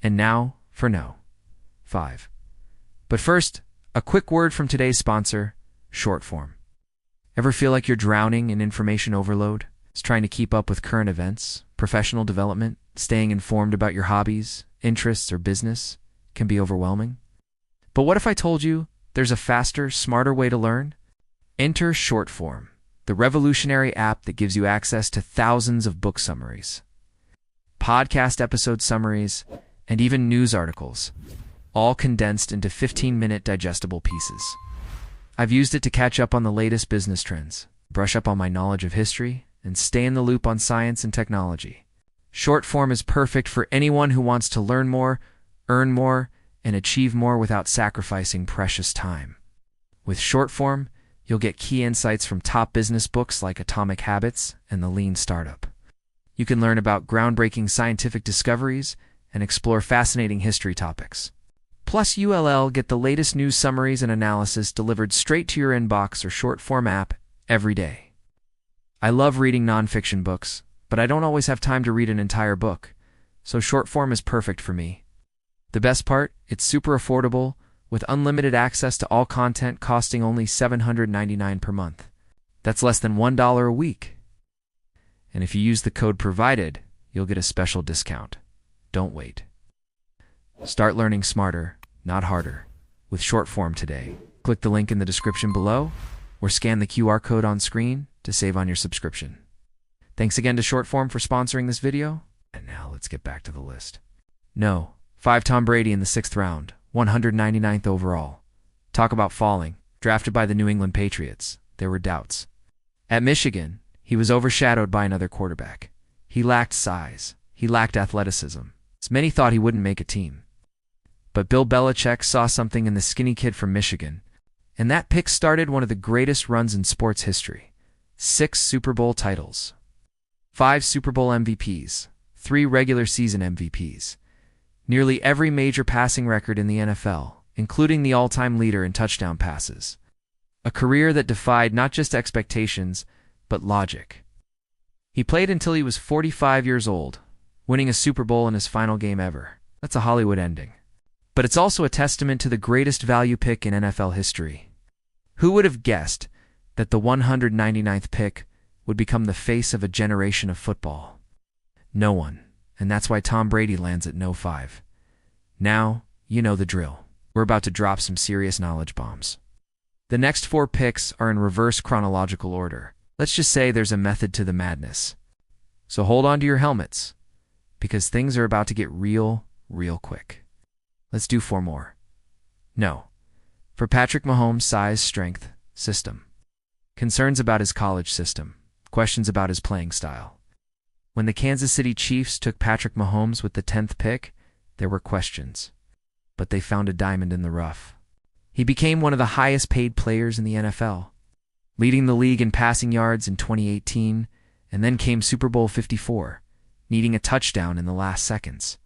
And now for no. 5. But first, a quick word from today's sponsor, Shortform. Ever feel like you're drowning in information overload? It's trying to keep up with current events, professional development, staying informed about your hobbies, interests, or business can be overwhelming. But what if I told you there's a faster, smarter way to learn? Enter Shortform, the revolutionary app that gives you access to thousands of book summaries, podcast episode summaries, and even news articles, all condensed into 15-minute digestible pieces. I've used it to catch up on the latest business trends, brush up on my knowledge of history, and stay in the loop on science and technology. Shortform is perfect for anyone who wants to learn more, earn more, and achieve more without sacrificing precious time. With Shortform, you'll get key insights from top business books like Atomic Habits and The Lean Startup. You can learn about groundbreaking scientific discoveries and explore fascinating history topics. Plus, you'll get the latest news summaries and analysis delivered straight to your inbox or Shortform app every day. I love reading nonfiction books, but I don't always have time to read an entire book, so Shortform is perfect for me. The best part, it's super affordable, with unlimited access to all content costing only $7.99 per month. That's less than $1 a week. And if you use the code provided, you'll get a special discount. Don't wait. Start learning smarter, not harder, with Shortform today. Click the link in the description below, or scan the QR code on screen to save on your subscription. Thanks again to Shortform for sponsoring this video. And now let's get back to the list. No. 5. Tom Brady in the 6th round, 199th overall. Talk about falling. Drafted by the New England Patriots, there were doubts. At Michigan, he was overshadowed by another quarterback. He lacked size. He lacked athleticism. As many thought he wouldn't make a team. But Bill Belichick saw something in the skinny kid from Michigan, and that pick started one of the greatest runs in sports history. 6 Super Bowl titles. 5 Super Bowl MVPs. 3 regular season MVPs. Nearly every major passing record in the NFL, including the all-time leader in touchdown passes. A career that defied not just expectations, but logic. He played until he was 45 years old, winning a Super Bowl in his final game ever. That's a Hollywood ending. But it's also a testament to the greatest value pick in NFL history. Who would have guessed that the 199th pick would become the face of a generation of football? No one. And that's why Tom Brady lands at no 5. Now, you know the drill. We're about to drop some serious knowledge bombs. The next 4 picks are in reverse chronological order. Let's just say there's a method to the madness. So hold on to your helmets, because things are about to get real quick. Let's do 4 more. No. For Patrick Mahomes' size, strength, system. Concerns about his college system. Questions about his playing style. When the Kansas City Chiefs took Patrick Mahomes with the 10th pick, there were questions. But they found a diamond in the rough. He became one of the highest paid players in the NFL, leading the league in passing yards in 2018, and then came Super Bowl 54, needing a touchdown in the last seconds.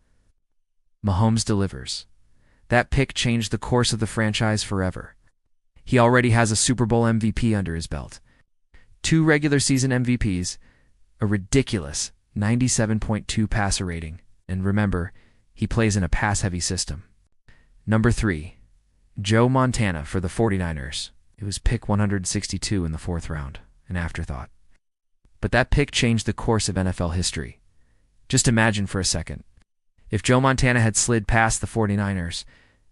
Mahomes delivers. That pick changed the course of the franchise forever. He already has a Super Bowl MVP under his belt, 2 regular season MVPs, a ridiculous 97.2 passer rating, and remember, he plays in a pass-heavy system. Number 3. Joe Montana for the 49ers. It was pick 162 in the 4th round, an afterthought. But that pick changed the course of NFL history. Just imagine for a second. If Joe Montana had slid past the 49ers,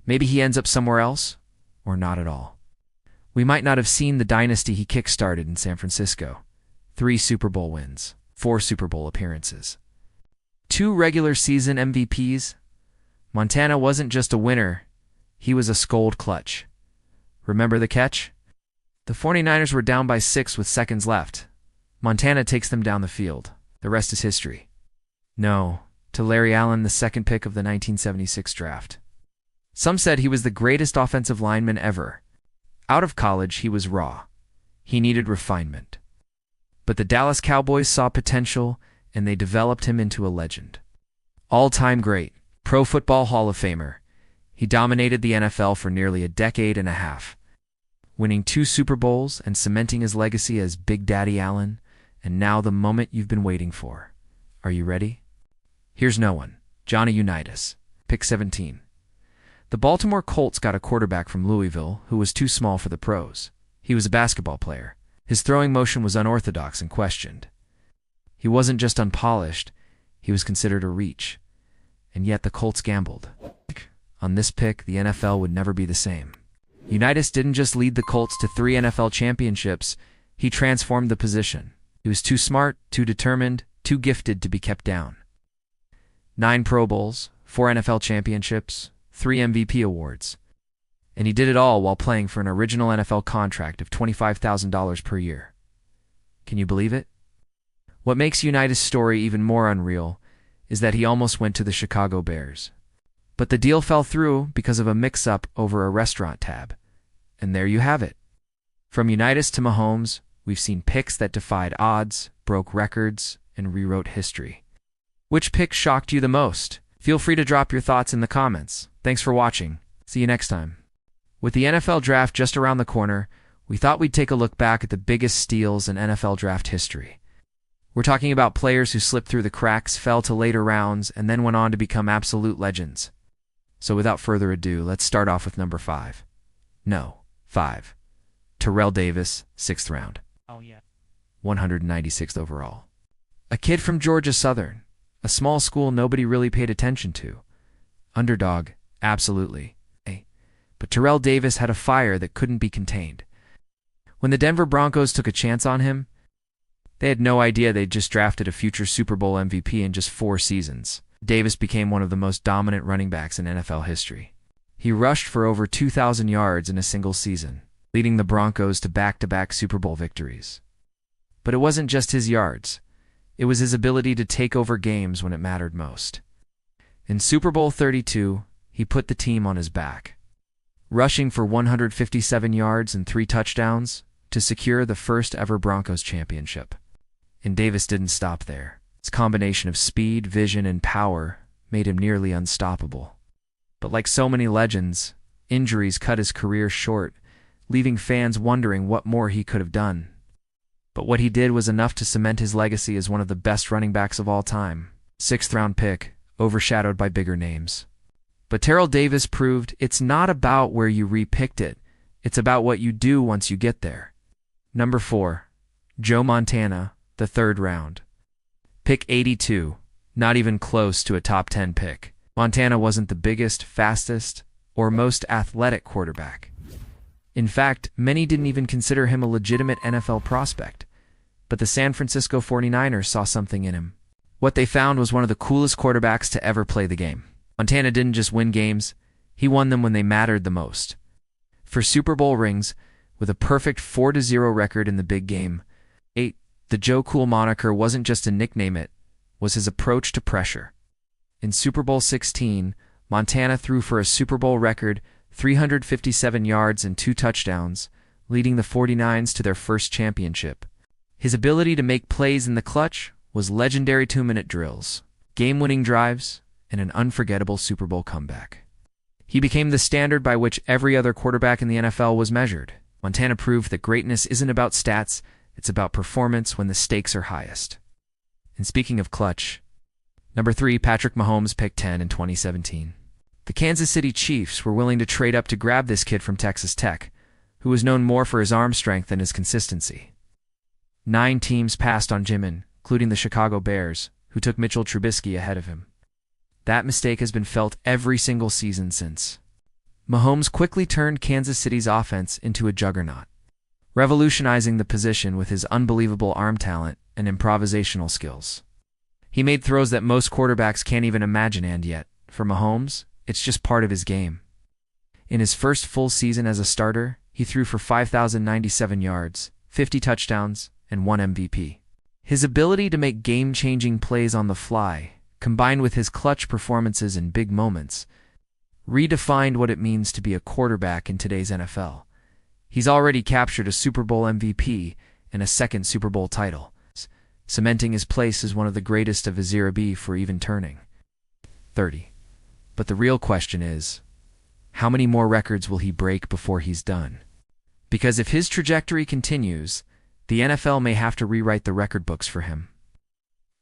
maybe he ends up somewhere else, or not at all. We might not have seen the dynasty he kick-started in San Francisco. 3 Super Bowl wins, 4 Super Bowl appearances, 2 regular season MVPs. Montana wasn't just a winner, he was a scold clutch. Remember the catch? The 49ers were down by 6 with seconds left. Montana takes them down the field. The rest is history. No, to Larry Allen, the 2nd pick of the 1976 draft. Some said he was the greatest offensive lineman ever. Out of college, he was raw. He needed refinement. But the Dallas Cowboys saw potential, and they developed him into a legend. All-time great, Pro Football Hall of Famer. He dominated the NFL for nearly a decade and a half, winning 2 Super Bowls and cementing his legacy as Big Daddy Allen, and now the moment you've been waiting for. Are you ready? Here's no one, Johnny Unitas. Pick 17. The Baltimore Colts got a quarterback from Louisville who was too small for the pros. He was a basketball player. His throwing motion was unorthodox and questioned. He wasn't just unpolished, he was considered a reach. And yet the Colts gambled. On this pick, the NFL would never be the same. Unitas didn't just lead the Colts to 3 NFL championships, he transformed the position. He was too smart, too determined, too gifted to be kept down. 9 Pro Bowls, 4 NFL championships, 3 MVP awards. And he did it all while playing for an original NFL contract of $25,000 per year. Can you believe it? What makes Unitas' story even more unreal is that he almost went to the Chicago Bears. But the deal fell through because of a mix-up over a restaurant tab. And there you have it. From Unitas to Mahomes, we've seen picks that defied odds, broke records, and rewrote history. Which pick shocked you the most? Feel free to drop your thoughts in the comments. Thanks for watching. See you next time. With the NFL draft just around the corner, we thought we'd take a look back at the biggest steals in NFL draft history. We're talking about players who slipped through the cracks, fell to later rounds, and then went on to become absolute legends. So without further ado, let's start off with number 5. No, 5. Terrell Davis, 6th round. Oh, yeah. 196th overall. A kid from Georgia Southern, a small school nobody really paid attention to. Underdog, absolutely. But Terrell Davis had a fire that couldn't be contained. When the Denver Broncos took a chance on him, they had no idea they'd just drafted a future Super Bowl MVP in just 4 seasons. Davis became one of the most dominant running backs in NFL history. He rushed for over 2,000 yards in a single season, leading the Broncos to back-to-back Super Bowl victories. But it wasn't just his yards. It was his ability to take over games when it mattered most. In Super Bowl 32, he put the team on his back, rushing for 157 yards and 3 touchdowns to secure the first-ever Broncos championship. And Davis didn't stop there. His combination of speed, vision, and power made him nearly unstoppable. But like so many legends, injuries cut his career short, leaving fans wondering what more he could have done. But what he did was enough to cement his legacy as one of the best running backs of all time. 6th-round pick, overshadowed by bigger names. But Terrell Davis proved it's not about where you re-picked it, it's about what you do once you get there. Number 4. Joe Montana, the 3rd round. Pick 82, not even close to a top 10 pick. Montana wasn't the biggest, fastest, or most athletic quarterback. In fact, many didn't even consider him a legitimate NFL prospect. But the San Francisco 49ers saw something in him. What they found was one of the coolest quarterbacks to ever play the game. Montana didn't just win games, he won them when they mattered the most. For Super Bowl rings, with a perfect 4-0 record in the big game. 8. The Joe Cool moniker wasn't just a nickname, it was his approach to pressure. In Super Bowl 16, Montana threw for a Super Bowl record 357 yards and 2 touchdowns, leading the 49ers to their first championship. His ability to make plays in the clutch was legendary 2-minute drills, game-winning drives, and an unforgettable Super Bowl comeback. He became the standard by which every other quarterback in the NFL was measured. Montana proved that greatness isn't about stats, it's about performance when the stakes are highest. And speaking of clutch, number 3, Patrick Mahomes, pick 10 in 2017. The Kansas City Chiefs were willing to trade up to grab this kid from Texas Tech, who was known more for his arm strength than his consistency. 9 teams passed on Jimin, including the Chicago Bears, who took Mitchell Trubisky ahead of him. That mistake has been felt every single season since. Mahomes quickly turned Kansas City's offense into a juggernaut, revolutionizing the position with his unbelievable arm talent and improvisational skills. He made throws that most quarterbacks can't even imagine, and yet, for Mahomes, it's just part of his game. In his first full season as a starter, he threw for 5,097 yards, 50 touchdowns, and 1 MVP. His ability to make game-changing plays on the fly, combined with his clutch performances in big moments, redefined what it means to be a quarterback in today's NFL. He's already captured a Super Bowl MVP and a 2nd Super Bowl title, cementing his place as one of the greatest of his era before even turning 30. But the real question is, how many more records will he break before he's done? Because if his trajectory continues, the NFL may have to rewrite the record books for him.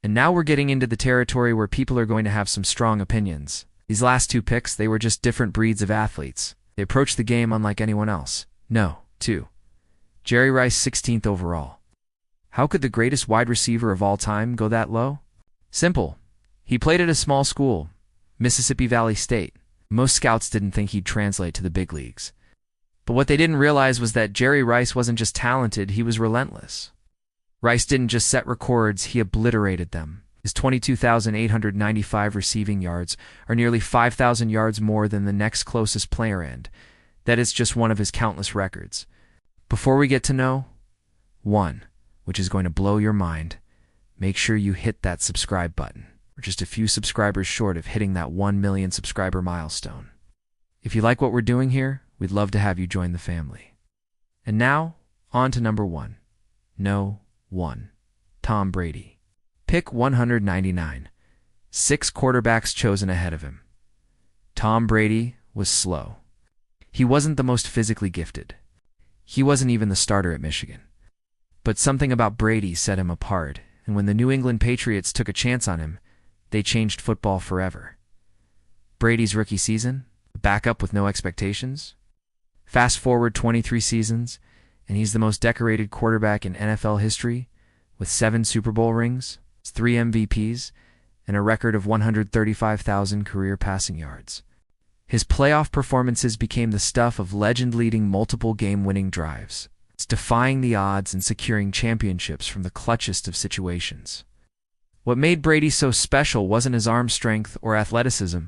And now we're getting into the territory where people are going to have some strong opinions. These last two picks, they were just different breeds of athletes. They approached the game unlike anyone else. No, 2. Jerry Rice, 16th overall. How could the greatest wide receiver of all time go that low? Simple. He played at a small school, Mississippi Valley State. Most scouts didn't think he'd translate to the big leagues. But what they didn't realize was that Jerry Rice wasn't just talented, he was relentless. Rice didn't just set records, he obliterated them. His 22,895 receiving yards are nearly 5,000 yards more than the next closest player, and that is just one of his countless records. Before we get to know one, which is going to blow your mind, make sure you hit that subscribe button. We're just a few subscribers short of hitting that 1 million subscriber milestone. If you like what we're doing here, we'd love to have you join the family. And now, on to number 1. No 1. Tom Brady. Pick 199. 6 quarterbacks chosen ahead of him. Tom Brady was slow. He wasn't the most physically gifted. He wasn't even the starter at Michigan. But something about Brady set him apart, and when the New England Patriots took a chance on him, they changed football forever. Brady's rookie season, a backup with no expectations. Fast forward 23 seasons, and he's the most decorated quarterback in NFL history, with 7 Super Bowl rings, 3 MVPs, and a record of 135,000 career passing yards. His playoff performances became the stuff of legend, leading multiple game-winning drives. It's defying the odds and securing championships from the clutchest of situations. What made Brady so special wasn't his arm strength or athleticism,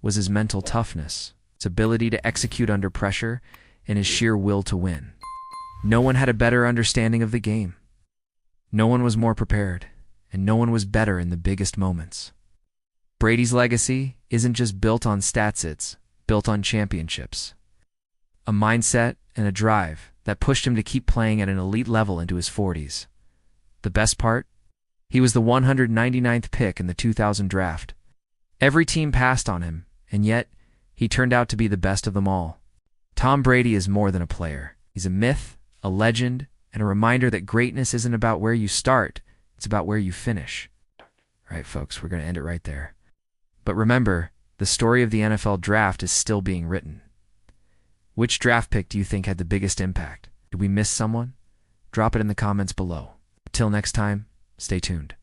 was his mental toughness, his ability to execute under pressure, and his sheer will to win. No one had a better understanding of the game. No one was more prepared, and no one was better in the biggest moments. Brady's legacy isn't just built on stats, it's built on championships. A mindset and a drive that pushed him to keep playing at an elite level into his 40s. The best part? He was the 199th pick in the 2000 draft. Every team passed on him, and yet he turned out to be the best of them all. Tom Brady is more than a player. He's a myth, a legend, and a reminder that greatness isn't about where you start, it's about where you finish. All right, folks, we're going to end it right there. But remember, the story of the NFL draft is still being written. Which draft pick do you think had the biggest impact? Did we miss someone? Drop it in the comments below. Till next time, stay tuned.